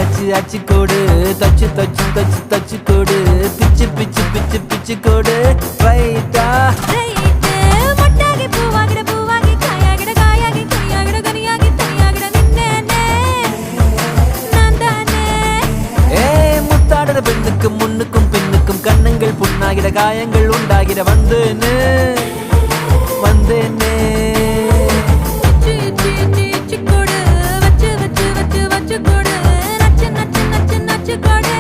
அச்சு கோடு தச்சு கோடு பிச்சு கோடு ரைட்டா மொட்டாகி பூவாகிட பூவாகி காயாகிட காயாகி கையாகிட கனியாகி தனியாகிட நின்னே நான் தானே. முத்தாடுற பெண்ணுக்கும் முன்னுக்கும் பின்னுக்கும் கண்ணங்கள் புண்ணாகிட காயங்கள் உண்டாகிட வந்தேனே கொடு வச்சு கொடு நச்சு கொடு